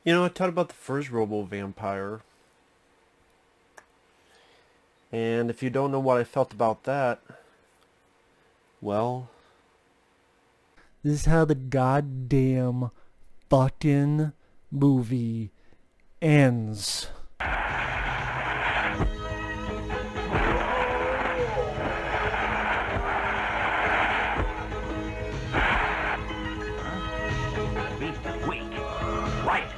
You know, I talked about the first Robo vampire, and if you don't know what I felt about that, well, this is how the goddamn fucking movie ends. Wait. Right.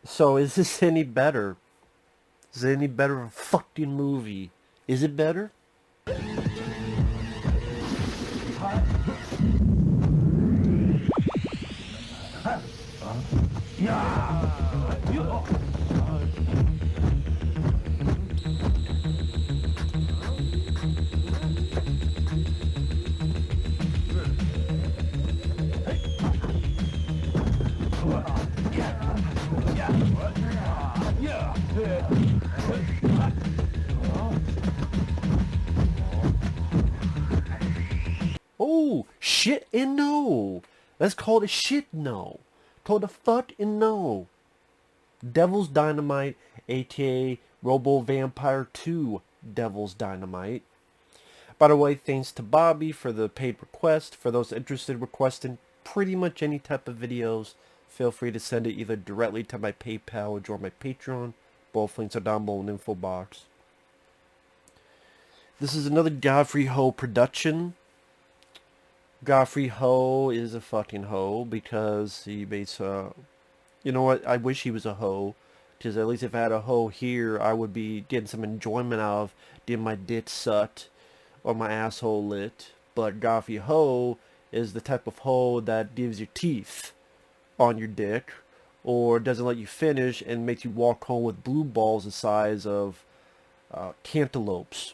So is this any better? Is it any better of a fucking movie? Is it better? Oh, shit and no. That's called a shit no. Called a fuck and no. Devil's Dynamite, aka Robo Vampire 2 Devil's Dynamite. By the way, thanks to Bobby for the paid request. For those interested requesting pretty much any type of videos, feel free to send it either directly to my PayPal or join my Patreon. Both links are down below in the info box. This is another Godfrey Ho production. Godfrey Ho is a fucking hoe because he makes you know what, I wish he was a hoe, because at least if I had a hoe here, I would be getting some enjoyment out of getting my dick sucked or my asshole lit. But Godfrey Ho is the type of hoe that gives you teeth on your dick, or doesn't let you finish and makes you walk home with blue balls the size of cantaloupes.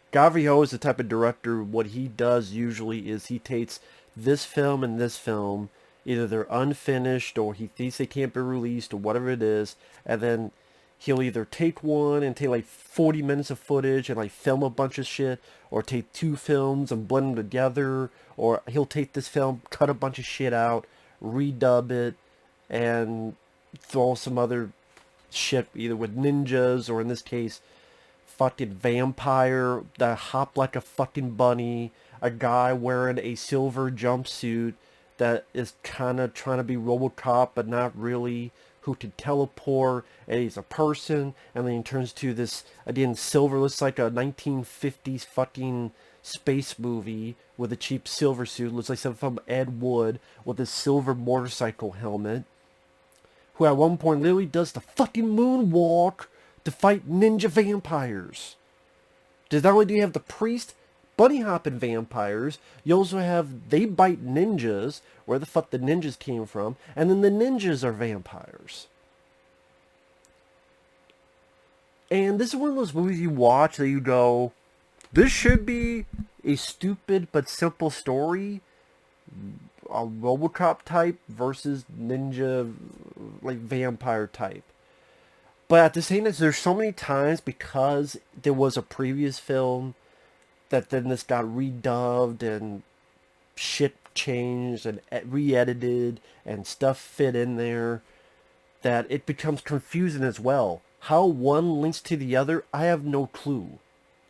Godfrey Ho is the type of director, what he does usually is he takes this film and this film, either they're unfinished or he thinks they can't be released or whatever it is, and then he'll either take one and take like 40 minutes of footage and like film a bunch of shit, or take two films and blend them together, or he'll take this film, cut a bunch of shit out, redub it, and throw some other shit either with ninjas or in this case fucking vampire that hop like a fucking bunny, a guy wearing a silver jumpsuit that is kind of trying to be RoboCop but not really, who can teleport, and he's a person, and then he turns to this, again, silver, looks like a 1950s fucking space movie with a cheap silver suit, looks like something from Ed Wood with a silver motorcycle helmet, who at one point literally does the fucking moonwalk to fight ninja vampires. Because not only do you have the priest bunny hopping vampires, you also have they bite ninjas, where the fuck the ninjas came from, and then the ninjas are vampires. And this is one of those movies you watch that you go, this should be a stupid but simple story, a RoboCop type versus ninja, like vampire type. But at the same time, there's so many times because there was a previous film that then this got redubbed and shit changed and re-edited and stuff fit in there that it becomes confusing as well. How one links to the other, I have no clue.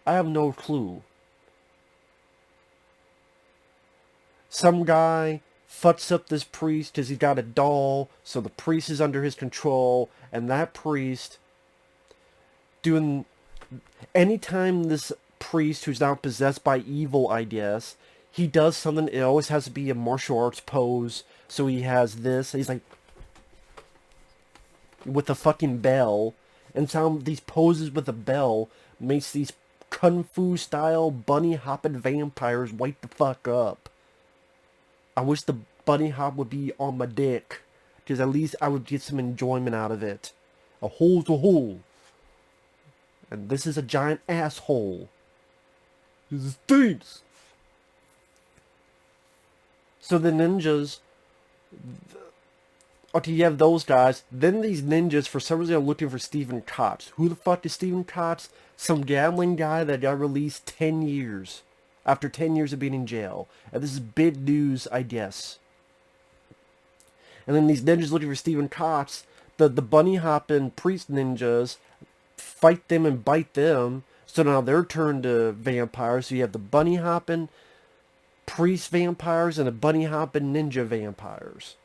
I have no clue. Some guy fucks up this priest because he's got a doll, so the priest is under his control, and that priest doing... Anytime this priest who's now possessed by evil, I guess, he does something, it always has to be a martial arts pose, so he has this, he's like... with a fucking bell, and some these poses with a bell makes these kung fu style bunny hopping vampires wake the fuck up. I wish the bunny hop would be on my dick, because at least I would get some enjoyment out of it. A hole's a hole, and this is a giant asshole. This stinks. So the ninjas. Okay, you have those guys. Then these ninjas, for some reason, are looking for Stephen Kotz. Who the fuck is Stephen Kotz? Some gambling guy that got released 10 years. After 10 years of being in jail. And this is big news, I guess. And then these ninjas looking for Stephen Kotz. The bunny hopping priest ninjas fight them and bite them. So now they're turned to vampires. So you have the bunny hopping priest vampires and the bunny hopping ninja vampires.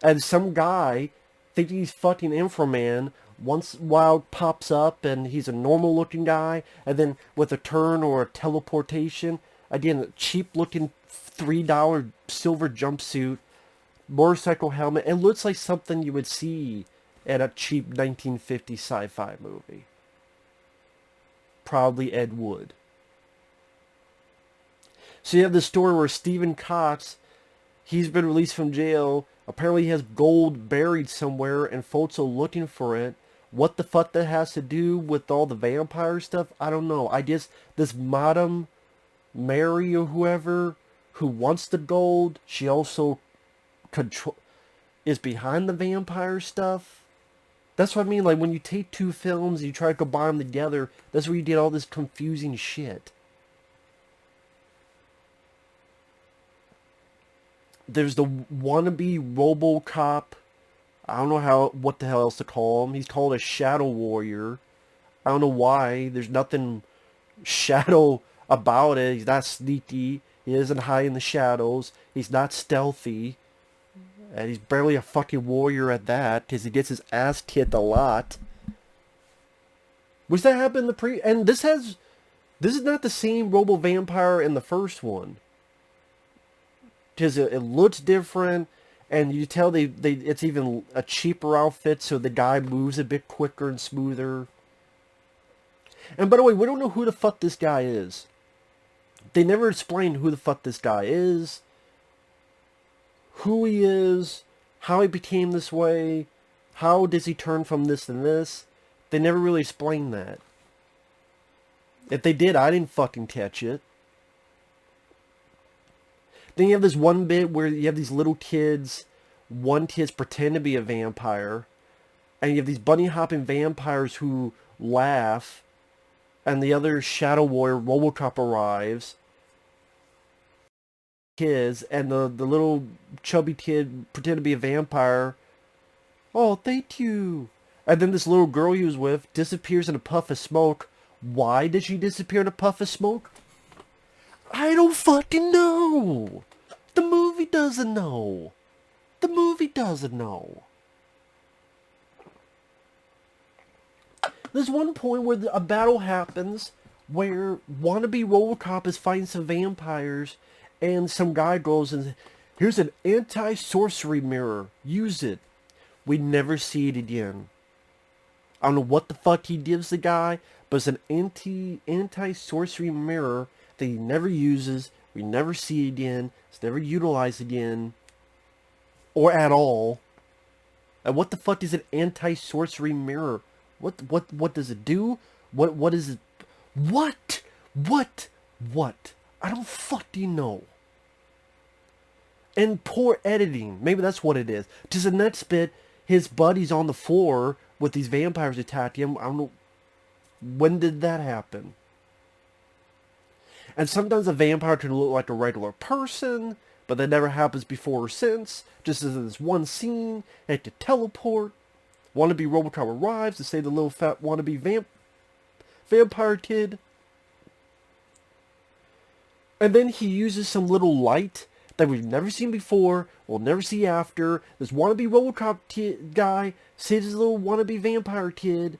And some guy, thinking he's fucking Inframan, once while pops up and he's a normal looking guy, and then with a turn or a teleportation, again, a cheap looking $3 silver jumpsuit, motorcycle helmet, it looks like something you would see in a cheap 1950s sci-fi movie. Probably Ed Wood. So you have this story where Stephen Kotz, he's been released from jail. Apparently he has gold buried somewhere and folks are looking for it. What the fuck that has to do with all the vampire stuff, I don't know. I guess this Madame Mary or whoever who wants the gold, she also is behind the vampire stuff. That's what I mean, like when you take two films and you try to combine them together, that's where you get all this confusing shit. There's the wannabe RoboCop. I don't know what the hell else to call him. He's called a Shadow Warrior. I don't know why. There's nothing shadow about it. He's not sneaky. He isn't hide in the shadows. He's not stealthy. And he's barely a fucking warrior at that, because he gets his ass kicked a lot. Which that happened in the and this is not the same Robo Vampire in the first one. Because it looks different, and you tell it's even a cheaper outfit, so the guy moves a bit quicker and smoother. And by the way, we don't know who the fuck this guy is. They never explain who the fuck this guy is, who he is, how he became this way, how does he turn from this and this. They never really explain that. If they did, I didn't fucking catch it. Then you have this one bit where you have these little kids, one kid's pretend to be a vampire, and you have these bunny hopping vampires who laugh, and the other Shadow Warrior, RoboCop, arrives. Kids, and the little chubby kid pretend to be a vampire. Oh, thank you. And then this little girl he was with disappears in a puff of smoke. Why did she disappear in a puff of smoke? I don't fucking know. The movie doesn't know. The movie doesn't know. There's one point where a battle happens where wannabe RoboCop is fighting some vampires, and some guy goes and here's an anti-sorcery mirror. Use it. We never see it again. I don't know what the fuck he gives the guy, but it's an anti-sorcery mirror that he never uses. We never see it again. It's never utilized again. Or at all. And what the fuck is an anti-sorcery mirror? What does it do? What is it? What? I don't fucking know. And poor editing. Maybe that's what it is. Just the next bit, his buddy's on the floor with these vampires attacking him. I don't know. When did that happen? And sometimes a vampire can look like a regular person, but that never happens before or since. Just as in this one scene, it could teleport. Wannabe Robocop arrives to save the little fat wannabe vampire kid. And then he uses some little light that we've never seen before, we'll never see after. This wannabe Robocop guy saves his little wannabe vampire kid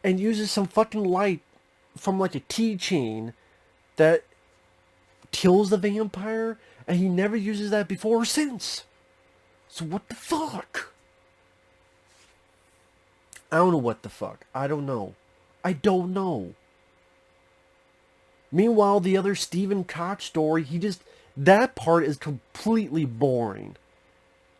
and uses some fucking light from like a keychain that kills the vampire, and he never uses that before or since. So what the fuck? I don't know what the fuck. I don't know. I don't know. Meanwhile, the other Stephen Koch story, that part is completely boring.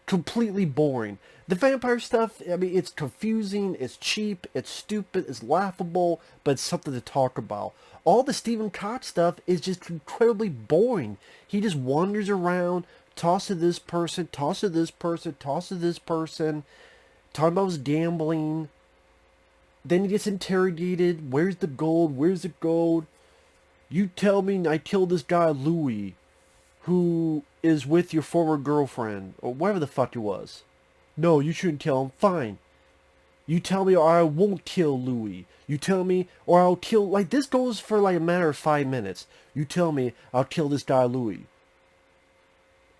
Completely boring. The vampire stuff, I mean, it's confusing, it's cheap, it's stupid, it's laughable, but it's something to talk about. All the Stephen Koch stuff is just incredibly boring. He just wanders around, toss to this person, toss to this person, toss to this person, talking about his gambling. Then he gets interrogated. Where's the gold? Where's the gold? You tell me I killed this guy Louis, who is with your former girlfriend, or whatever the fuck it was. No, you shouldn't kill him. Fine. You tell me or I won't kill Louis. You tell me or I'll kill... Like, this goes for like a matter of 5 minutes. You tell me I'll kill this guy Louis.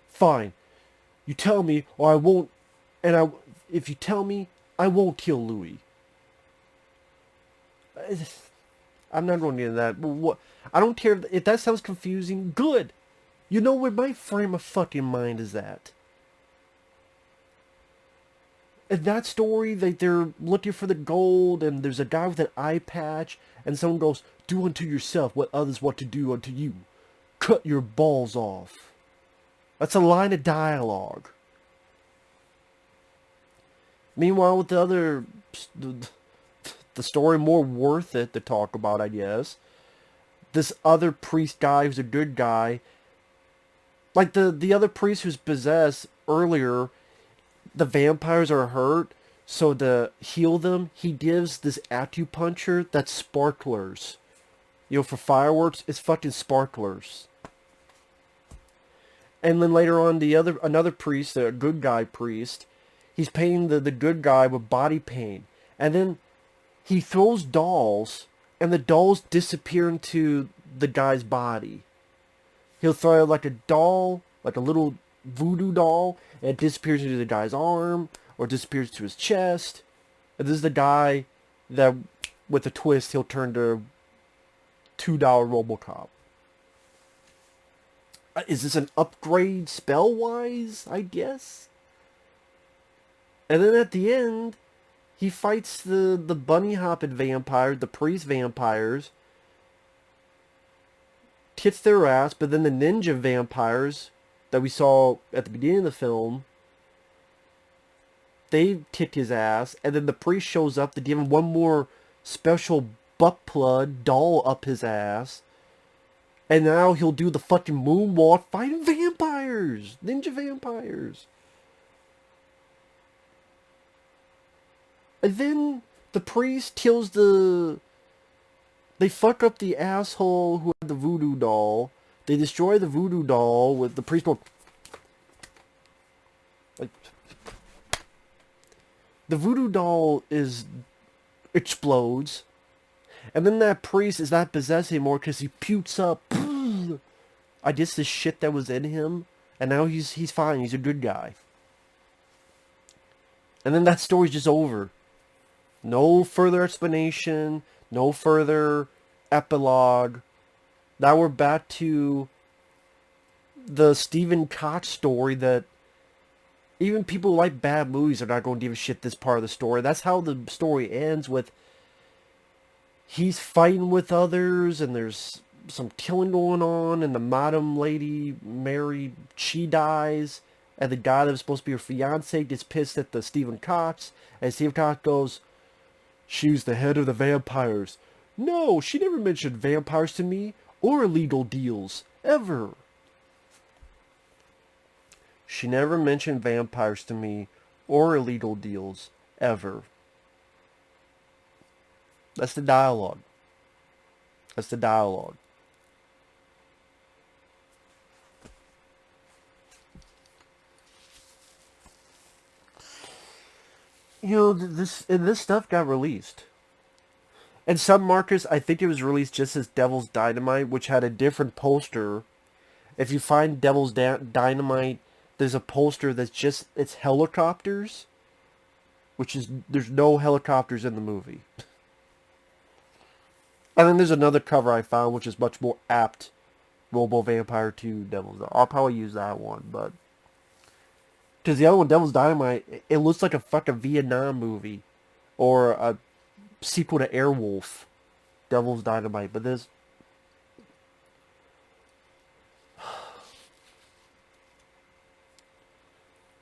Fine. You tell me or I won't... And if you tell me, I won't kill Louis. I'm not going into that. What? I don't care if that sounds confusing. Good. You know where my frame of fucking mind is at. In that story, they're looking for the gold, and there's a guy with an eye patch, and someone goes, "Do unto yourself what others want to do unto you. Cut your balls off." That's a line of dialogue. Meanwhile, with the story more worth it to talk about, I guess. This other priest guy who's a good guy. Like the other priest who's possessed earlier, the vampires are hurt, so to heal them, he gives this acupuncture that's sparklers. You know, for fireworks, it's fucking sparklers. And then later on, another priest, a good guy priest, he's painting the good guy with body paint. And then he throws dolls, and the dolls disappear into the guy's body. He'll throw like a doll, like a little voodoo doll, and it disappears into the guy's arm, or disappears to his chest. And this is the guy that, with a twist, he'll turn to $2 Robocop. Is this an upgrade spell-wise, I guess? And then at the end, he fights the bunny-hopping vampires, the priest vampires, kicks their ass, but then the ninja vampires that we saw at the beginning of the film, they kick his ass, and then the priest shows up to give him one more special butt plug doll up his ass, and now he'll do the fucking moonwalk fighting vampires, ninja vampires. And then the priest kills they fuck up the asshole who had the voodoo doll. They destroy the voodoo doll with the priest going... Like, the voodoo doll explodes. And then that priest is not possessed anymore because he pukes up, I guess, the shit that was in him. And now he's fine. He's a good guy. And then that story's just over. No further explanation. No further epilogue. Now we're back to the Stephen Koch story that even people who like bad movies are not going to give a shit this part of the story. That's how the story ends, with he's fighting with others and there's some killing going on, and the madam lady, Mary, she dies, and the guy that was supposed to be her fiance gets pissed at the Stephen Koch, and Stephen Koch goes, "She was the head of the vampires." No, she never mentioned vampires to me, or illegal deals, ever. She never mentioned vampires to me or illegal deals, ever. That's the dialogue. That's the dialogue. You know, this stuff got released. And some markers, I think it was released just as Devil's Dynamite, which had a different poster. If you find Devil's Dynamite, there's a poster that's just, it's helicopters, which is, there's no helicopters in the movie. And then there's another cover I found, which is much more apt. Robo Vampire 2 Devil's. I'll probably use that one, but because the other one, Devil's Dynamite, it looks like a fucking Vietnam movie or a sequel to Airwolf. Devil's Dynamite, but this,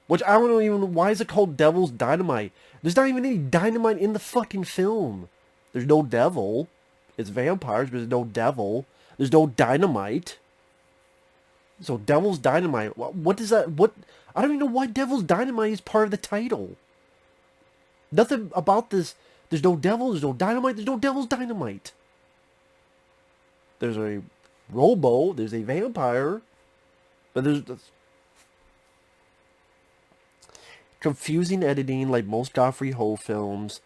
which I don't even know, why is it called Devil's Dynamite? There's not even any dynamite in the fucking film. There's no devil. It's vampires, but there's no devil. There's no dynamite. So Devil's Dynamite. What does that? What? I don't even know why Devil's Dynamite is part of the title. Nothing about this. There's no devil. There's no dynamite. There's no Devil's Dynamite. There's a Robo. There's a vampire. But there's confusing editing, like most Godfrey Ho films.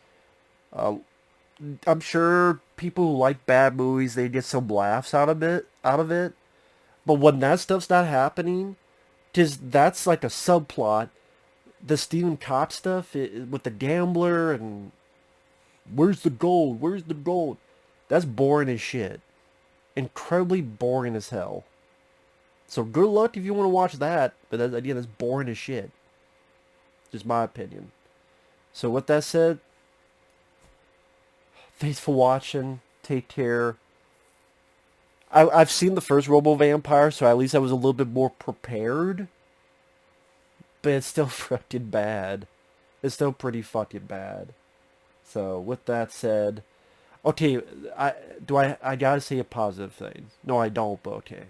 I'm sure people who like bad movies, they get some laughs out of it. But when that stuff's not happening, that's like a subplot. The Stephen Kopp stuff with the gambler and where's the gold? Where's the gold? That's boring as shit. Incredibly boring as hell. So good luck if you want to watch that. But that's boring as shit. Just my opinion. So with that said, thanks for watching. Take care. I've seen the first Robo Vampire, so at least I was a little bit more prepared. But it's still fucking bad. It's still pretty fucking bad. So with that said, okay, I gotta say a positive thing. No, I don't, but okay.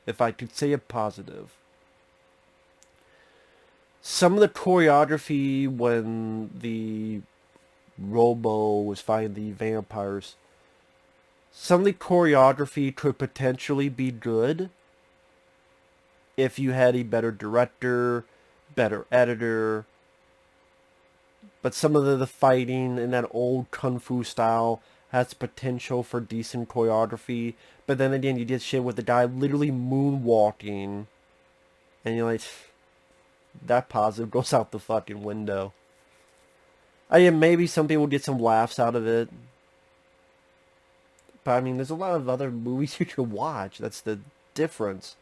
If I could say a positive. Some of the choreography when the Robo was fighting the vampires, some of the choreography could potentially be good if you had a better director, better editor. But some of the fighting in that old kung fu style has potential for decent choreography. But then again, you did shit with the guy literally moonwalking. And you're like, that positive goes out the fucking window. Maybe some people get some laughs out of it. But I mean, there's a lot of other movies you can watch. That's the difference.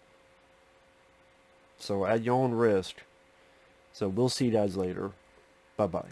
So at your own risk. So we'll see you guys later. Bye-bye.